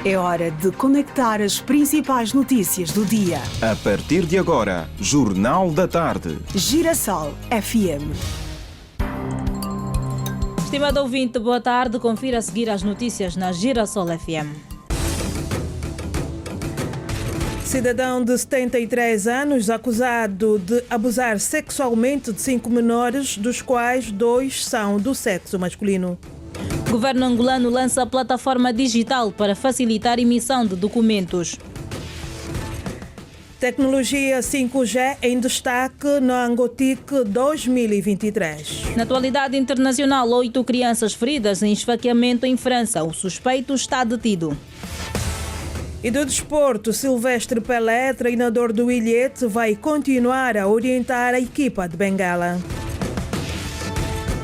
É hora de conectar as principais notícias do dia. A partir de agora, Jornal da Tarde. Girassol FM. Estimado ouvinte, boa tarde. Confira a seguir as notícias na Girassol FM. Cidadão de 73 anos acusado de abusar sexualmente de 5 menores, dos quais 2 são do sexo masculino. O governo angolano lança a plataforma digital para facilitar a emissão de documentos. Tecnologia 5G em destaque no Angotic 2023. Na atualidade internacional, 8 crianças feridas em esfaqueamento em França. O suspeito está detido. E do desporto, Silvestre Pelé, treinador do Ilhete, vai continuar a orientar a equipa de Bengala.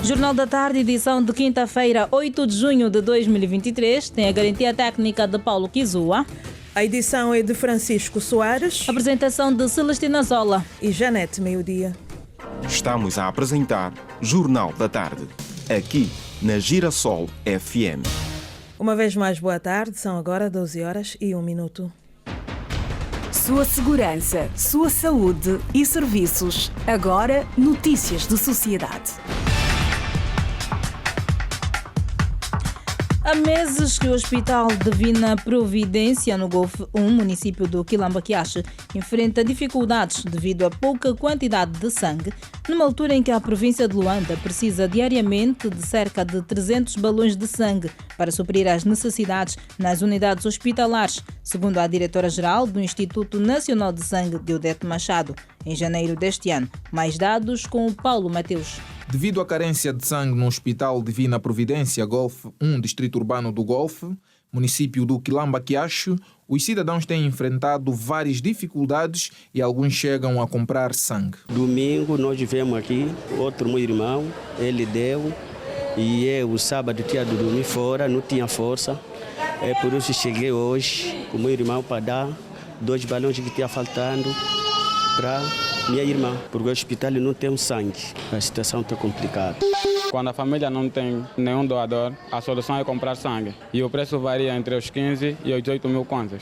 Jornal da Tarde, edição de quinta-feira, 8 de junho de 2023, tem a garantia técnica de Paulo Kizua. A edição é de Francisco Soares. Apresentação de Celestina Zola e Janete Meio-Dia. Estamos a apresentar Jornal da Tarde, aqui na Girassol FM. Uma vez mais, boa tarde. São agora 12h01. Sua segurança, sua saúde e serviços. Agora, notícias de sociedade. Há meses que o Hospital Divina Providência, no Golfo 1, município do Quilamba-Quiache, enfrenta dificuldades devido à pouca quantidade de sangue, numa altura em que a província de Luanda precisa diariamente de cerca de 300 balões de sangue para suprir as necessidades nas unidades hospitalares, segundo a diretora-geral do Instituto Nacional de Sangue, Deodete Machado, em janeiro deste ano. Mais dados com o Paulo Mateus. Devido à carência de sangue no Hospital Divina Providência, Golfo 1, Distrito Urbano do Golfo, município do Quilamba-Quiache, os cidadãos têm enfrentado várias dificuldades e alguns chegam a comprar sangue. Domingo nós viemos aqui, outro meu irmão, ele deu, e eu sábado tinha de dormir fora, não tinha força. É por isso que cheguei hoje com meu irmão para dar 2 balões que tinha faltando para minha irmã, porque o hospital não tem sangue, a situação está complicada. Quando a família não tem nenhum doador, a solução é comprar sangue. E o preço varia entre os 15 e os 18 mil kwanzas.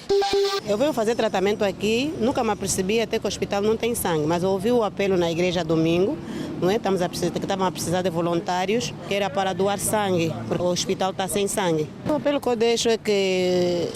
Eu venho fazer tratamento aqui, nunca me apercebi até que o hospital não tem sangue, mas eu ouvi o apelo na igreja domingo, não é? Estavam a precisar de voluntários, que era para doar sangue, porque o hospital está sem sangue. O apelo que eu deixo é que,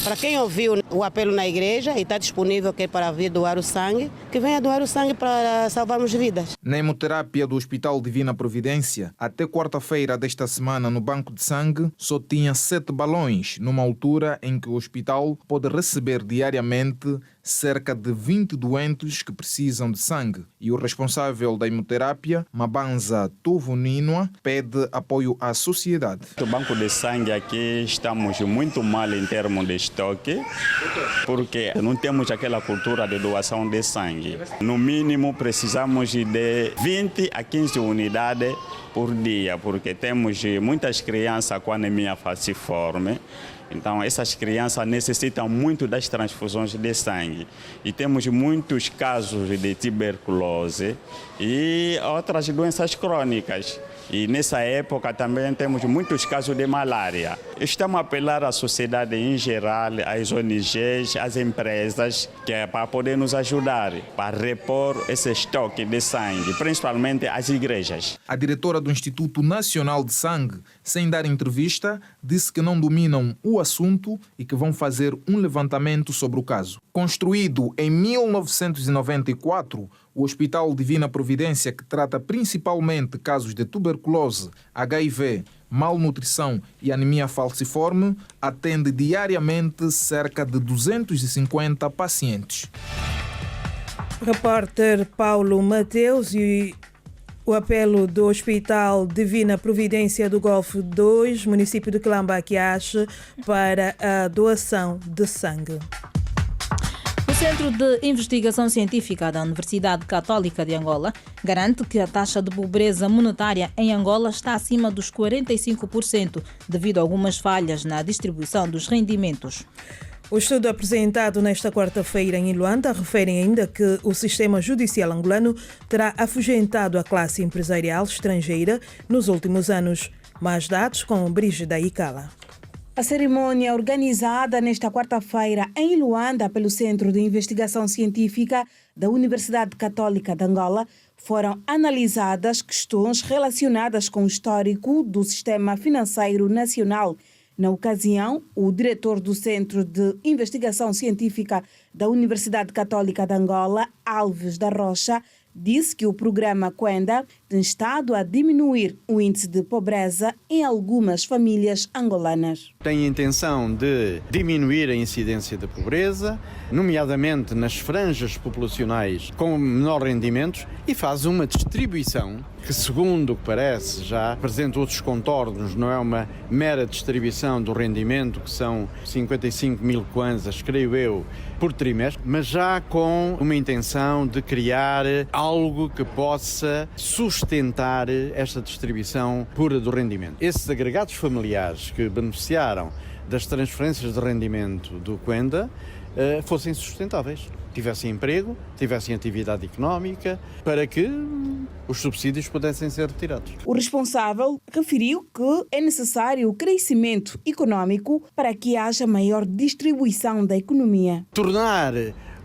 para quem ouviu o apelo na igreja e está disponível que é para vir doar o sangue, que venha doar o sangue para salvarmos vidas. Na hemoterapia do Hospital Divina Providência, até quarta-feira desta semana no banco de sangue, só tinha 7 balões, numa altura em que o hospital pode receber diariamente cerca de 20 doentes que precisam de sangue. E o responsável da hemoterapia, Mabanza Tuvuninoa, pede apoio à sociedade. O banco de sangue aqui estamos muito mal em termos de estoque, porque não temos aquela cultura de doação de sangue. No mínimo precisamos de 20 a 15 unidades por dia, porque temos muitas crianças com anemia falciforme. Então, essas crianças necessitam muito das transfusões de sangue. E temos muitos casos de tuberculose e outras doenças crônicas. E nessa época também temos muitos casos de malária. Estamos a apelar à sociedade em geral, às ONGs, às empresas, que é para poder nos ajudar, para repor esse estoque de sangue, principalmente as igrejas. A diretora do Instituto Nacional de Sangue, sem dar entrevista, disse que não dominam o assunto e que vão fazer um levantamento sobre o caso. Construído em 1994, o Hospital Divina Providência, que trata principalmente casos de tuberculose, HIV, malnutrição e anemia falciforme, atende diariamente cerca de 250 pacientes. Repórter Paulo Mateus. E o apelo do Hospital Divina Providência do Golfo 2, município de Quilamba-Quiache, para a doação de sangue. O Centro de Investigação Científica da Universidade Católica de Angola garante que a taxa de pobreza monetária em Angola está acima dos 45%, devido a algumas falhas na distribuição dos rendimentos. O estudo apresentado nesta quarta-feira em Luanda refere ainda que o sistema judicial angolano terá afugentado a classe empresarial estrangeira nos últimos anos. Mais dados com Brígida Icala. A cerimônia organizada nesta quarta-feira em Luanda pelo Centro de Investigação Científica da Universidade Católica de Angola foram analisadas questões relacionadas com o histórico do sistema financeiro nacional. Na ocasião, o diretor do Centro de Investigação Científica da Universidade Católica de Angola, Alves da Rocha, disse que o programa Quenda tem estado a diminuir o índice de pobreza em algumas famílias angolanas. Tem a intenção de diminuir a incidência da pobreza, nomeadamente nas franjas populacionais com menor rendimentos, e faz uma distribuição que, segundo o que parece, já apresenta outros contornos, não é uma mera distribuição do rendimento, que são 55 mil kwanzas, creio eu, por trimestre, mas já com uma intenção de criar algo que possa sustentar esta distribuição pura do rendimento. Esses agregados familiares que beneficiaram das transferências de rendimento do Quenda fossem sustentáveis, tivessem emprego, tivessem atividade económica, para que os subsídios pudessem ser retirados. O responsável referiu que é necessário o crescimento económico para que haja maior distribuição da economia. Tornar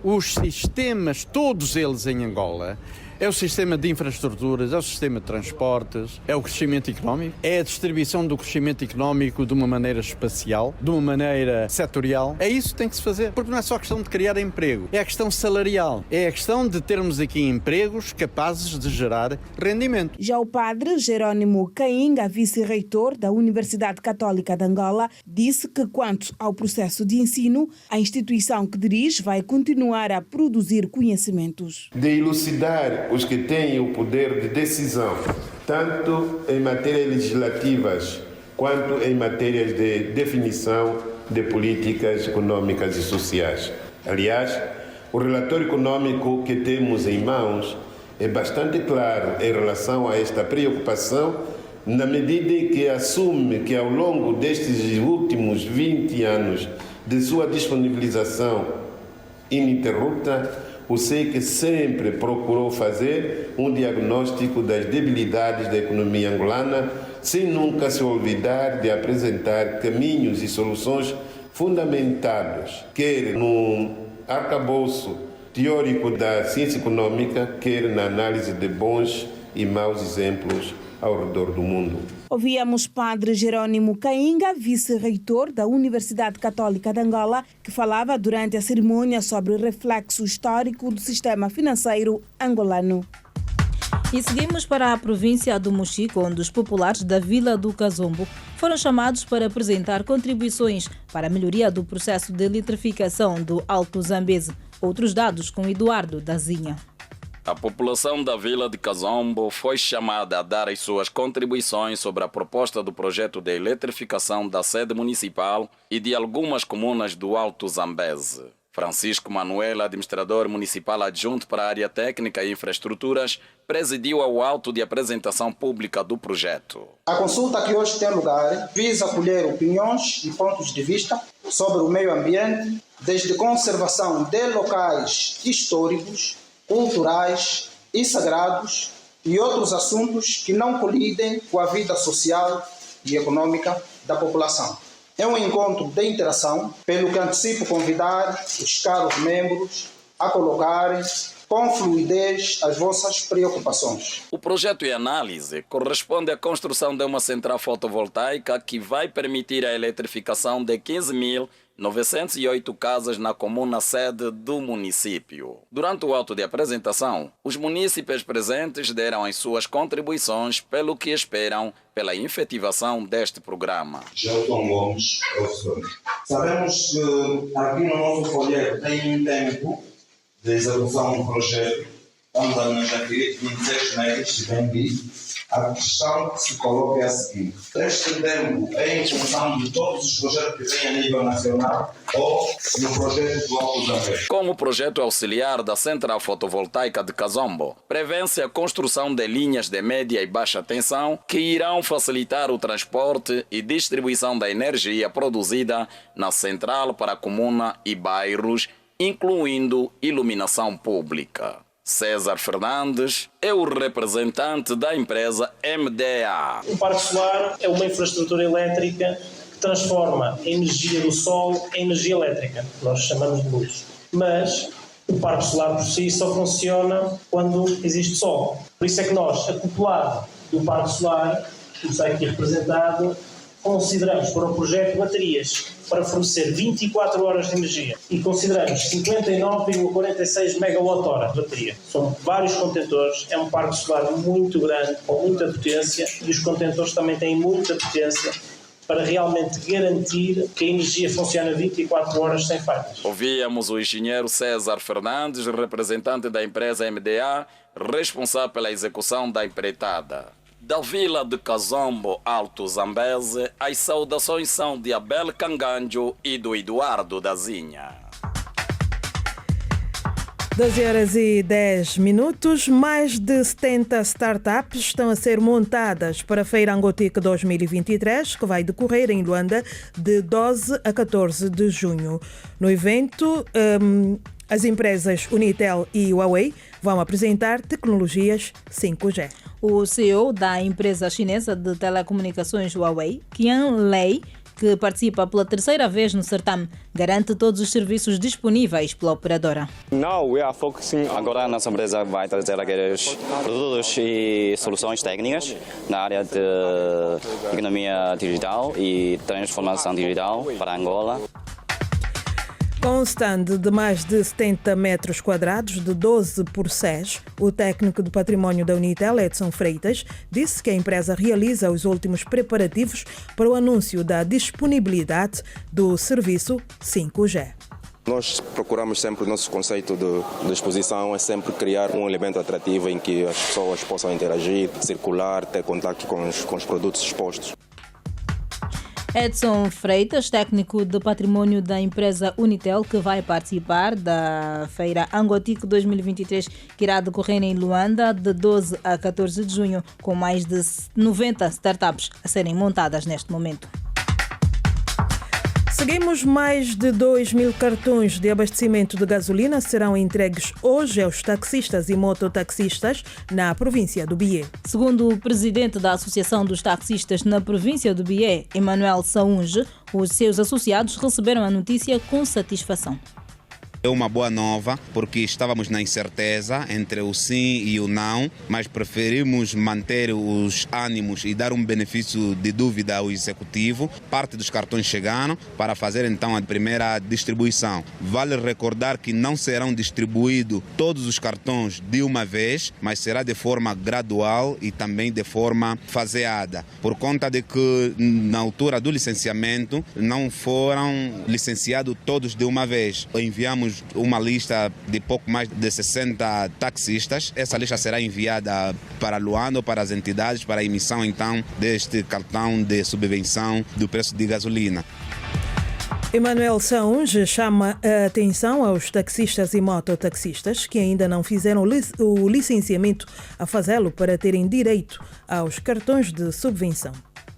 os sistemas, todos eles em Angola, é o sistema de infraestruturas, é o sistema de transportes, é o crescimento económico, é a distribuição do crescimento económico de uma maneira espacial, de uma maneira setorial. É isso que tem que se fazer, porque não é só a questão de criar emprego, é a questão salarial, é a questão de termos aqui empregos capazes de gerar rendimento. Já o padre Jerônimo Cainga, vice-reitor da Universidade Católica de Angola, disse que quanto ao processo de ensino, a instituição que dirige vai continuar a produzir conhecimentos. De elucidar os que têm o poder de decisão, tanto em matérias legislativas quanto em matérias de definição de políticas econômicas e sociais. Aliás, o relatório econômico que temos em mãos é bastante claro em relação a esta preocupação, na medida em que assume que ao longo destes últimos 20 anos de sua disponibilização ininterrupta, o SEIC sempre procurou fazer um diagnóstico das debilidades da economia angolana, sem nunca se olvidar de apresentar caminhos e soluções fundamentados, quer no arcabouço teórico da ciência econômica, quer na análise de bons e maus exemplos ao redor do mundo. Ouvíamos padre Jerônimo Cainga, vice-reitor da Universidade Católica de Angola, que falava durante a cerimônia sobre o reflexo histórico do sistema financeiro angolano. E seguimos para a província do Mochico, onde os populares da Vila do Kazombo foram chamados para apresentar contribuições para a melhoria do processo de eletrificação do Alto Zambeze. Outros dados com Eduardo Dazinha. A população da Vila de Kazombo foi chamada a dar as suas contribuições sobre a proposta do projeto de eletrificação da sede municipal e de algumas comunas do Alto Zambeze. Francisco Manuel, administrador municipal adjunto para a área técnica e infraestruturas, presidiu ao auto de apresentação pública do projeto. A consulta que hoje tem lugar visa colher opiniões e pontos de vista sobre o meio ambiente, desde conservação de locais históricos, culturais e sagrados e outros assuntos que não colidem com a vida social e econômica da população. É um encontro de interação, pelo que antecipo convidar os caros membros a colocarem com fluidez as vossas preocupações. O projeto em análise corresponde à construção de uma central fotovoltaica que vai permitir a eletrificação de 15.908 casas na comuna sede do município. Durante o auto de apresentação, os munícipes presentes deram as suas contribuições pelo que esperam pela efetivação deste programa. Gelton Gomes, professor. Sabemos que aqui no nosso folheto tem um tempo de execução do projeto. Estamos a nos aqui 26 meses, bem visto. A questão que se coloca é a seguinte: este tempo é em função de todos os projetos que têm a nível nacional ou no projeto do Alto Zambeze? Com o projeto auxiliar da Central Fotovoltaica de Kazombo, prevê-se a construção de linhas de média e baixa tensão que irão facilitar o transporte e distribuição da energia produzida na central para a comuna e bairros, incluindo iluminação pública. César Fernandes é o representante da empresa MDA. O parque solar é uma infraestrutura elétrica que transforma a energia do sol em energia elétrica, que nós chamamos de luz. Mas o parque solar por si só funciona quando existe sol. Por isso é que nós, acoplado do parque solar, que está aqui representado, consideramos para o projeto baterias para fornecer 24 horas de energia e consideramos 59,46 megawatt-hora de bateria. São vários contentores, é um parque solar muito grande, com muita potência, e os contentores também têm muita potência para realmente garantir que a energia funciona 24 horas sem falhas. Ouvíamos o engenheiro César Fernandes, representante da empresa MDA, responsável pela execução da empreitada. Da vila de Kazombo, Alto Zambeze, as saudações são de Abel Canganjo e do Eduardo Dazinha. 12h10. Mais de 70 startups estão a ser montadas para a Feira Angotique 2023, que vai decorrer em Luanda de 12 a 14 de junho. No evento, as empresas Unitel e Huawei vão apresentar tecnologias 5G. O CEO da empresa chinesa de telecomunicações Huawei, Qian Lei, que participa pela terceira vez no certame, garante todos os serviços disponíveis pela operadora. Agora a nossa empresa vai trazer aqueles produtos e soluções técnicas na área de economia digital e transformação digital para Angola. Com um stand de mais de 70 metros quadrados, de 12 por 6, o técnico de património da Unitel, Edson Freitas, disse que a empresa realiza os últimos preparativos para o anúncio da disponibilidade do serviço 5G. Nós procuramos sempre, o nosso conceito de exposição é sempre criar um elemento atrativo em que as pessoas possam interagir, circular, ter contato com os produtos expostos. Edson Freitas, técnico de património da empresa Unitel, que vai participar da Feira Angotique 2023, que irá decorrer em Luanda de 12 a 14 de junho, com mais de 90 startups a serem montadas neste momento. Seguimos. Mais de 2.000 cartões de abastecimento de gasolina serão entregues hoje aos taxistas e mototaxistas na província do Bié. Segundo o presidente da Associação dos Taxistas na província do Bié, Emanuel Saúnge, os seus associados receberam a notícia com satisfação. É uma boa nova, porque estávamos na incerteza entre o sim e o não, mas preferimos manter os ânimos e dar um benefício de dúvida ao executivo. Parte dos cartões chegaram para fazer então a primeira distribuição. Vale recordar que não serão distribuídos todos os cartões de uma vez, mas será de forma gradual e também de forma faseada, por conta de que na altura do licenciamento não foram licenciados todos de uma vez. Enviamos uma lista de pouco mais de 60 taxistas. Essa lista será enviada para Luanda, para as entidades, para a emissão então deste cartão de subvenção do preço de gasolina. Emanuel Saúnge chama a atenção aos taxistas e mototaxistas que ainda não fizeram o licenciamento a fazê-lo para terem direito aos cartões de subvenção.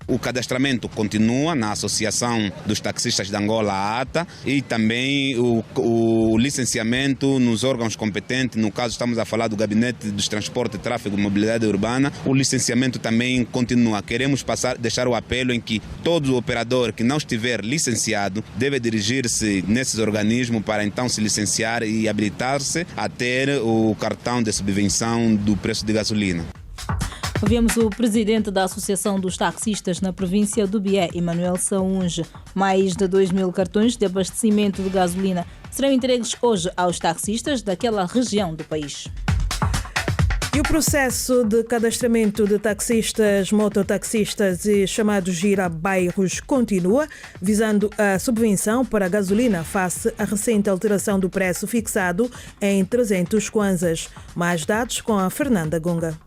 O cadastramento continua na Associação dos Taxistas de Angola, a ATA, e também o licenciamento nos órgãos competentes. No caso, estamos a falar do Gabinete dos Transportes, Tráfego e Mobilidade Urbana. O licenciamento também continua. Queremos deixar o apelo em que todo operador que não estiver licenciado deve dirigir-se nesses organismos para então se licenciar e habilitar-se a ter o cartão de subvenção do preço de gasolina. Ouvimos o presidente da Associação dos Taxistas na província do Bié, Emanuel Saúnge. Mais de 2.000 cartões de abastecimento de gasolina serão entregues hoje aos taxistas daquela região do país. E o processo de cadastramento de taxistas, mototaxistas e chamados gira-bairros continua, visando a subvenção para a gasolina face à recente alteração do preço fixado em 300 kwanzas. Mais dados com a Fernanda Gunga.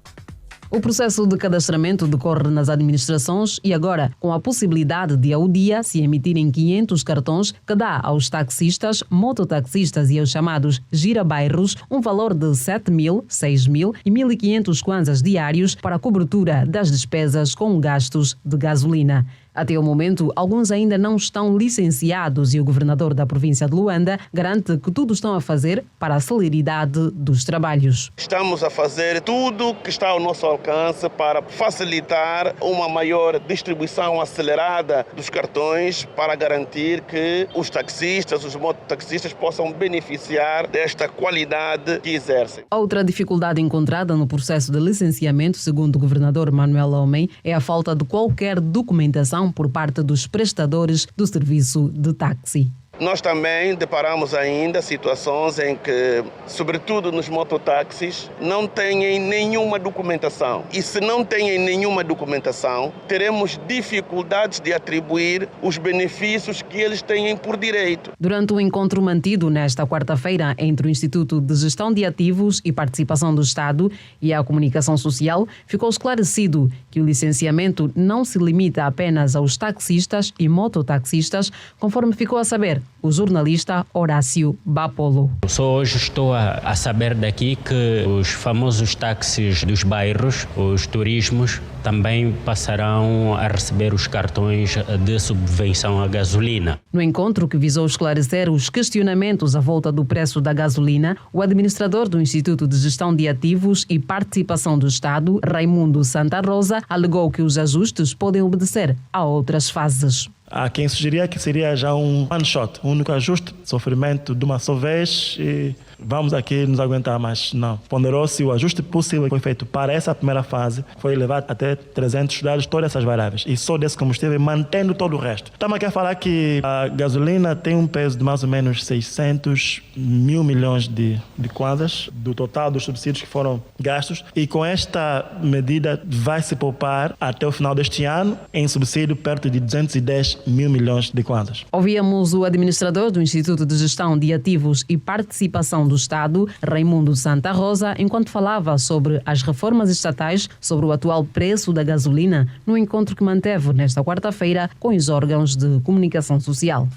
O processo de cadastramento decorre nas administrações e agora com a possibilidade de ao dia se emitirem 500 cartões que dá aos taxistas, mototaxistas e aos chamados gira-bairros um valor de 7.000, 6.000 e 1.500 kwanzas diários para a cobertura das despesas com gastos de gasolina. Até o momento, alguns ainda não estão licenciados e o governador da província de Luanda garante que tudo estão a fazer para a celeridade dos trabalhos. Estamos a fazer tudo que está ao nosso alcance para facilitar uma maior distribuição acelerada dos cartões para garantir que os taxistas, os mototaxistas possam beneficiar desta qualidade que exercem. Outra dificuldade encontrada no processo de licenciamento, segundo o governador Manuel Homem, é a falta de qualquer documentação por parte dos prestadores do serviço de táxi. Nós também deparamos ainda situações em que, sobretudo nos mototáxis, não têm nenhuma documentação. E se não têm nenhuma documentação, teremos dificuldades de atribuir os benefícios que eles têm por direito. Durante o encontro mantido nesta quarta-feira entre o Instituto de Gestão de Ativos e Participação do Estado e a Comunicação Social, ficou esclarecido que o licenciamento não se limita apenas aos taxistas e mototaxistas, conforme ficou a saber o jornalista Horácio Bapolo. Só hoje estou a saber daqui que os famosos táxis dos bairros, os turismos, também passarão a receber os cartões de subvenção à gasolina. No encontro que visou esclarecer os questionamentos à volta do preço da gasolina, o administrador do Instituto de Gestão de Ativos e Participação do Estado, Raimundo Santa Rosa, alegou que os ajustes podem obedecer a outras fases. Há quem sugeria que seria já um one shot, um único ajuste, sofrimento de uma só vez e vamos aqui nos aguentar, mas não. Ponderou-se o ajuste possível que foi feito para essa primeira fase, foi elevado até 300 estudados todas essas variáveis e só desse combustível mantendo todo o resto. Estamos aqui a falar que a gasolina tem um peso de mais ou menos 600 mil milhões de kwanzas do total dos subsídios que foram gastos e com esta medida vai se poupar até o final deste ano em subsídio perto de 210 mil milhões de kwanzas. Ouvíamos o administrador do Instituto de Gestão de Ativos e Participação do Estado, Raimundo Santa Rosa, enquanto falava sobre as reformas estatais sobre o atual preço da gasolina no encontro que manteve nesta quarta-feira com os órgãos de comunicação social.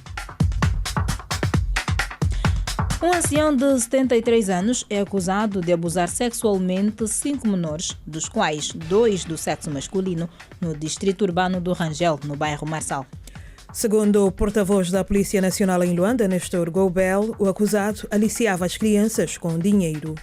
Um ancião de 73 anos é acusado de abusar sexualmente 5 menores, dos quais 2 do sexo masculino, no distrito urbano do Rangel, no bairro Marçal. Segundo o porta-voz da Polícia Nacional em Luanda, Nestor Goubel, o acusado aliciava as crianças com dinheiro.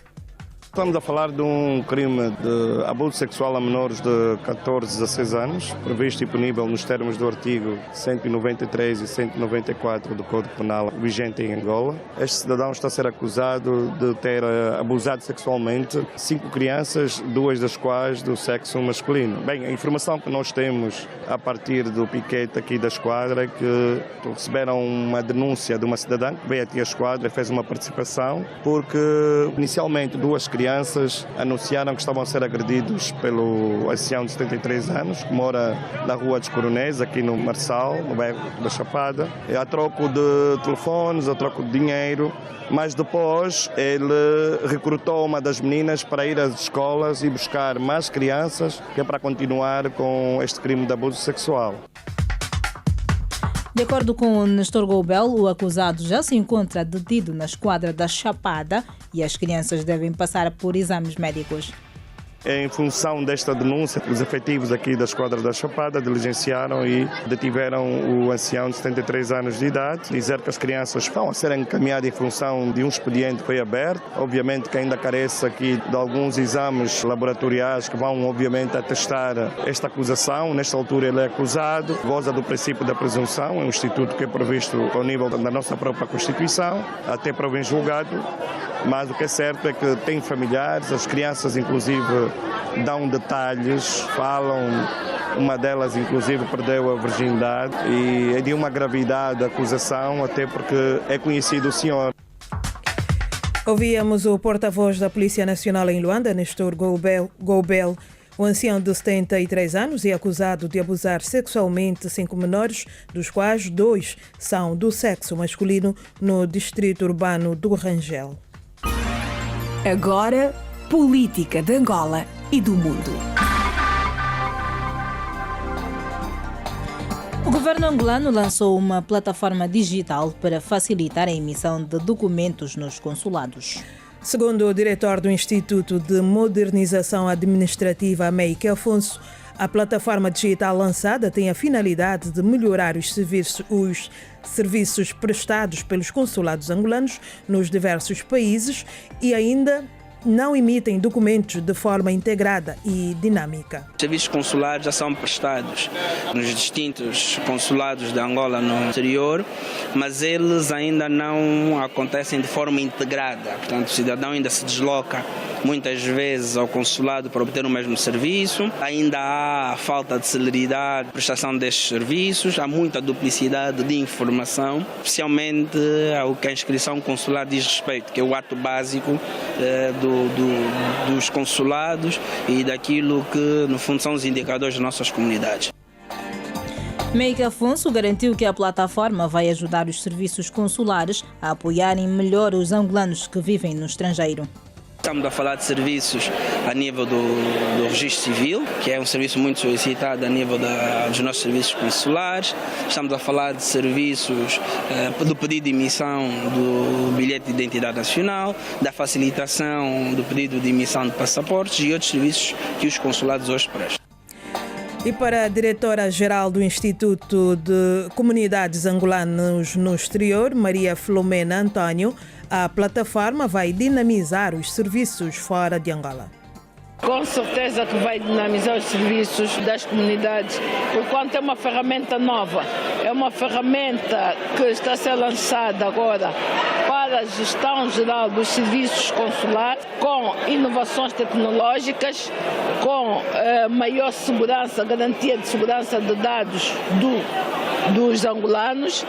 Estamos a falar de um crime de abuso sexual a menores de 14 a 16 anos, previsto e punível nos termos do artigo 193 e 194 do Código Penal vigente em Angola. Este cidadão está a ser acusado de ter abusado sexualmente 5 crianças, 2 das quais do sexo masculino. Bem, a informação que nós temos a partir do piquete aqui da esquadra é que receberam uma denúncia de uma cidadã que veio aqui à esquadra e fez uma participação porque inicialmente 2 crianças anunciaram que estavam a ser agredidos pelo ancião de 73 anos, que mora na Rua dos Coronéis, aqui no Marçal, no bairro da Chapada, a troco de telefones, a troco de dinheiro, mas depois ele recrutou uma das meninas para ir às escolas e buscar mais crianças, que é para continuar com este crime de abuso sexual. De acordo com o Nestor Goubel, o acusado já se encontra detido na esquadra da Chapada e as crianças devem passar por exames médicos. Em função desta denúncia, os efetivos aqui da Esquadra da Chapada diligenciaram e detiveram o ancião de 73 anos de idade. Dizer que as crianças vão a serem encaminhadas em função de um expediente que foi aberto. Obviamente que ainda carece aqui de alguns exames laboratoriais que vão, obviamente, atestar esta acusação. Nesta altura ele é acusado, goza do princípio da presunção, é um instituto que é previsto ao nível da nossa própria Constituição, até prova em julgado. Mas o que é certo é que tem familiares, as crianças inclusive dão detalhes, falam, uma delas inclusive perdeu a virgindade e é de uma gravidade a acusação, até porque é conhecido o senhor. Ouvíamos o porta-voz da Polícia Nacional em Luanda, Nestor Goubel. O ancião de 73 anos é acusado de abusar sexualmente 5 menores, dos quais 2 são do sexo masculino, no distrito urbano do Rangel. Agora, política de Angola e do mundo. O governo angolano lançou uma plataforma digital para facilitar a emissão de documentos nos consulados. Segundo o diretor do Instituto de Modernização Administrativa, Meike Afonso, A plataforma digital lançada tem a finalidade de melhorar os serviços prestados pelos consulados angolanos nos diversos países e ainda não emitem documentos de forma integrada e dinâmica. Os serviços consulares já são prestados nos distintos consulados de Angola no exterior, mas eles ainda não acontecem de forma integrada. Portanto, o cidadão ainda se desloca muitas vezes ao consulado para obter o mesmo serviço. Ainda há falta de celeridade na prestação destes serviços, há muita duplicidade de informação, especialmente ao que a inscrição consular diz respeito, que é o ato básico dos consulados e daquilo que, no fundo, são os indicadores das nossas comunidades. Meike Afonso garantiu que a plataforma vai ajudar os serviços consulares a apoiarem melhor os angolanos que vivem no estrangeiro. Estamos a falar de serviços a nível do registro civil, que é um serviço muito solicitado a nível dos nossos serviços consulares. Estamos a falar de serviços do pedido de emissão do bilhete de identidade nacional, da facilitação do pedido de emissão de passaportes e outros serviços que os consulados hoje prestam. E para a diretora-geral do Instituto de Comunidades Angolanas no Exterior, Maria Filomena Antônio, a plataforma vai dinamizar os serviços fora de Angola. Com certeza que vai dinamizar os serviços das comunidades, porquanto é uma ferramenta nova, é uma ferramenta que está a ser lançada agora para a gestão geral dos serviços consulares, com inovações tecnológicas, com maior segurança, garantia de segurança de dados dos angolanos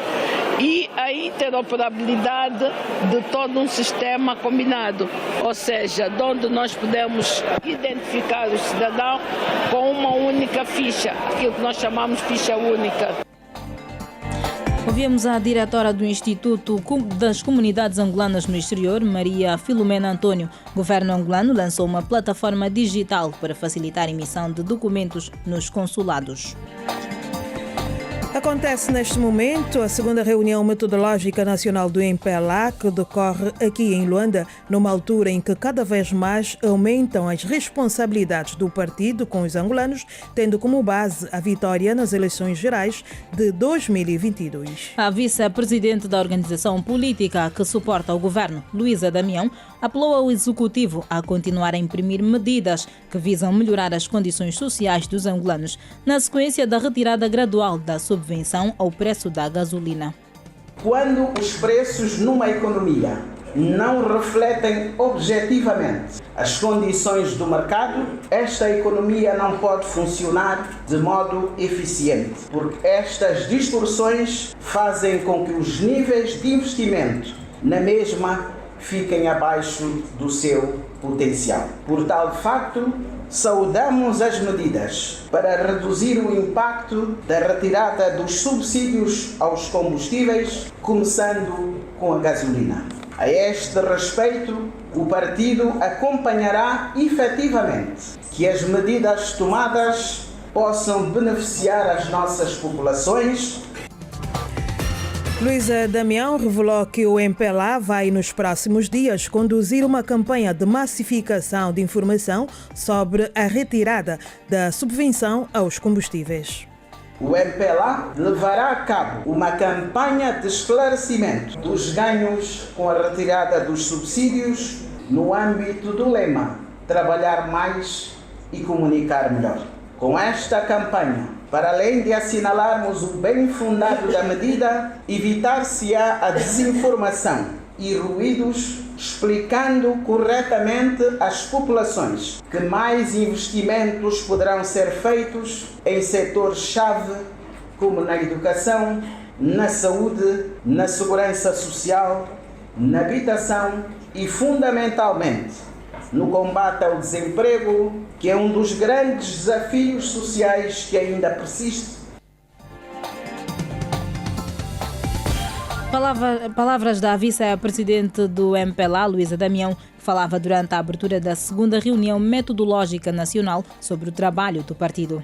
e a interoperabilidade de todo um sistema combinado, ou seja, de onde nós podemos identificar o cidadão com uma única ficha, aquilo que nós chamamos ficha única. Ouvimos a diretora do Instituto das Comunidades Angolanas no Exterior, Maria Filomena Antônio. O governo angolano lançou uma plataforma digital para facilitar a emissão de documentos nos consulados. Acontece neste momento a segunda reunião metodológica nacional do MPLA, que decorre aqui em Luanda, numa altura em que cada vez mais aumentam as responsabilidades do partido com os angolanos, tendo como base a vitória nas eleições gerais de 2022. A vice-presidente da organização política que suporta o governo, Luísa Damião, apelou ao executivo a continuar a imprimir medidas que visam melhorar as condições sociais dos angolanos, na sequência da retirada gradual da subvenção ao preço da gasolina. Quando os preços numa economia não refletem objetivamente as condições do mercado, esta economia não pode funcionar de modo eficiente, porque estas distorções fazem com que os níveis de investimento na mesma fiquem abaixo do seu potencial. Por tal facto, saudamos as medidas para reduzir o impacto da retirada dos subsídios aos combustíveis, começando com a gasolina. A este respeito, o partido acompanhará efetivamente que as medidas tomadas possam beneficiar as nossas populações. Luísa Damião revelou que o MPLA vai, nos próximos dias, conduzir uma campanha de massificação de informação sobre a retirada da subvenção aos combustíveis. O MPLA levará a cabo uma campanha de esclarecimento dos ganhos com a retirada dos subsídios no âmbito do lema Trabalhar Mais e Comunicar Melhor. Com esta campanha, para além de assinalarmos o bem fundado da medida, evitar-se-á a desinformação e ruídos, explicando corretamente às populações que mais investimentos poderão ser feitos em setores-chave, como na educação, na saúde, na segurança social, na habitação e, fundamentalmente, no combate ao desemprego, que é um dos grandes desafios sociais que ainda persiste. Palavras da vice-presidente do MPLA, Luísa Damião, que falava durante a abertura da segunda reunião metodológica nacional sobre o trabalho do partido.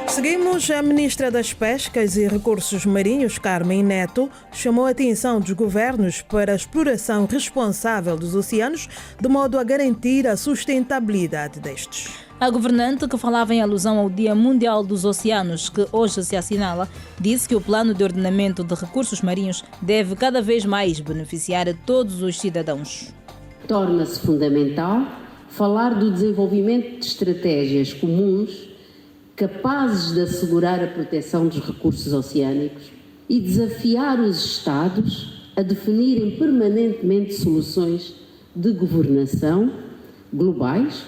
Seguimos. A ministra das Pescas e Recursos Marinhos, Carmen Neto, chamou a atenção dos governos para a exploração responsável dos oceanos, de modo a garantir a sustentabilidade destes. A governante, que falava em alusão ao Dia Mundial dos Oceanos, que hoje se assinala, disse que o plano de ordenamento de recursos marinhos deve cada vez mais beneficiar a todos os cidadãos. Torna-se fundamental falar do desenvolvimento de estratégias comuns capazes de assegurar a proteção dos recursos oceânicos e desafiar os Estados a definirem permanentemente soluções de governação globais,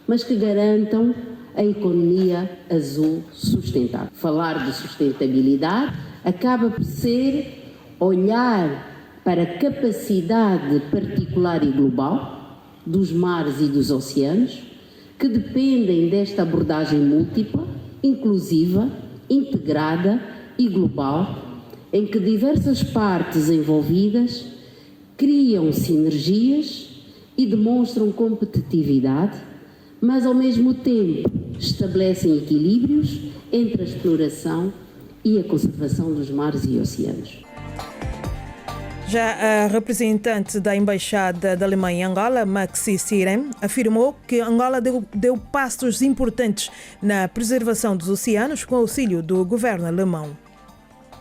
mas que garantam a economia azul sustentável. Falar de sustentabilidade acaba por ser olhar para a capacidade particular e global dos mares e dos oceanos, que dependem desta abordagem múltipla, inclusiva, integrada e global, em que diversas partes envolvidas criam sinergias e demonstram competitividade, mas ao mesmo tempo estabelecem equilíbrios entre a exploração e a conservação dos mares e oceanos. Já a representante da Embaixada da Alemanha em Angola, Maxi Siren, afirmou que Angola deu passos importantes na preservação dos oceanos com o auxílio do governo alemão.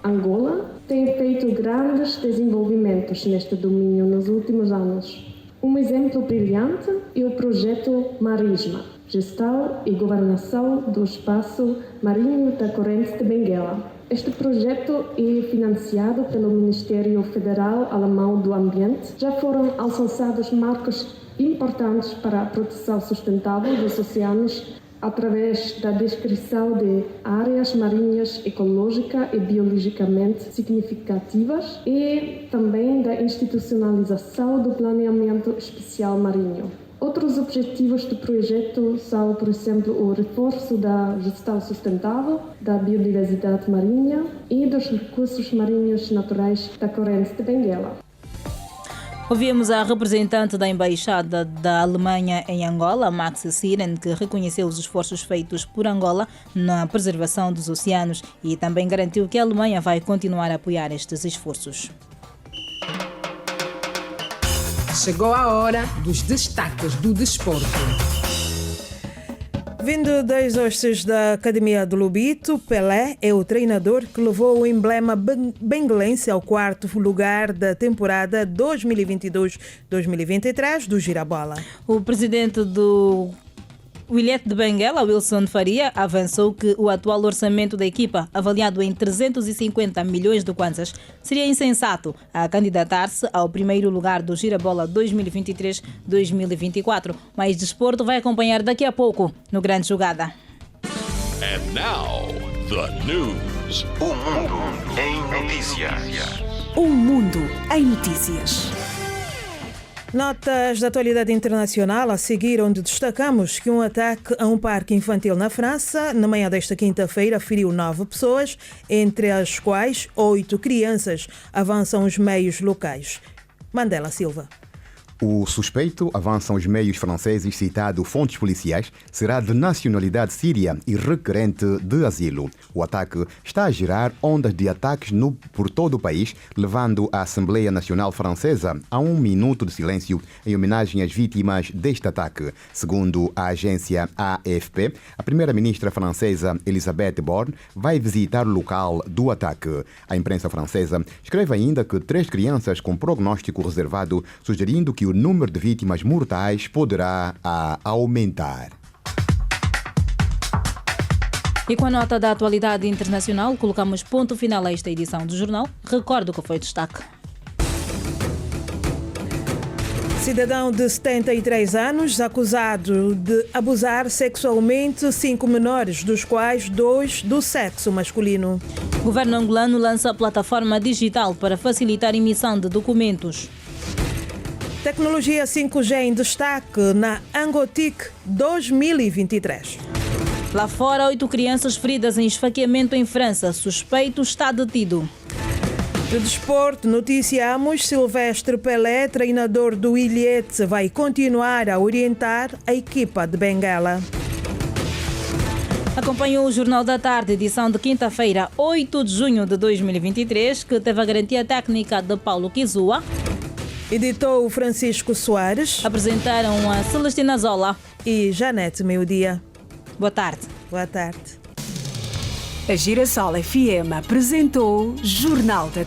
Angola tem feito grandes desenvolvimentos neste domínio nos últimos anos. Um exemplo brilhante é o projeto Marisma, Gestão e Governação do Espaço Marinho da Corrente de Benguela. Este projeto é financiado pelo Ministério Federal Alemão do Ambiente. Já foram alcançados marcos importantes para a proteção sustentável dos oceanos através da descrição de áreas marinhas ecológica e biologicamente significativas e também da institucionalização do planeamento especial marinho. Outros objetivos do projeto são, por exemplo, o reforço da gestão sustentável, da biodiversidade marinha e dos recursos marinhos naturais da corrente de Benguela. Ouvimos a representante da Embaixada da Alemanha em Angola, Maxi Siren, que reconheceu os esforços feitos por Angola na preservação dos oceanos e também garantiu que a Alemanha vai continuar a apoiar estes esforços. Chegou a hora dos destaques do desporto. Vindo das hostes da Academia do Lobito, Pelé é o treinador que levou o emblema benguelense ao quarto lugar da temporada 2022-2023 do Girabola. O presidente do Williette de Benguela, Wilson Faria, avançou que o atual orçamento da equipa, avaliado em 350 milhões de kwanzas, seria insensato a candidatar-se ao primeiro lugar do Girabola 2023-2024. Mais desporto vai acompanhar daqui a pouco no Grande Jogada. And now, the news. O mundo em notícias. O mundo em notícias. Notas da atualidade internacional a seguir, onde destacamos que um ataque a um parque infantil na França, na manhã desta quinta-feira, feriu 9 pessoas, entre as quais 8 crianças, avançam os meios locais. Mandela Silva. O suspeito, avançam os meios franceses citado fontes policiais, será de nacionalidade síria e requerente de asilo. O ataque está a gerar ondas de ataques por todo o país, levando a Assembleia Nacional Francesa a um minuto de silêncio em homenagem às vítimas deste ataque. Segundo a agência AFP, a primeira-ministra francesa Elisabeth Borne vai visitar o local do ataque. A imprensa francesa escreve ainda que 3 crianças com prognóstico reservado, sugerindo que o número de vítimas mortais poderá aumentar. E com a nota da atualidade internacional, colocamos ponto final a esta edição do jornal. Recordo que foi destaque. Cidadão de 73 anos, acusado de abusar sexualmente 5 menores, dos quais 2 do sexo masculino. O governo angolano lança a plataforma digital para facilitar a emissão de documentos. Tecnologia 5G em destaque na Angotic 2023. Lá fora, 8 crianças feridas em esfaqueamento em França. Suspeito está detido. De desporto, noticiamos Silvestre Pelé, treinador do Ilhete, vai continuar a orientar a equipa de Benguela. Acompanhou o Jornal da Tarde, edição de quinta-feira, 8 de junho de 2023, que teve a garantia técnica de Paulo Kizua. Editou Francisco Soares. Apresentaram a Celestina Zola e Janete Meio-Dia. Boa tarde. Boa tarde. A Girassol FM apresentou Jornal da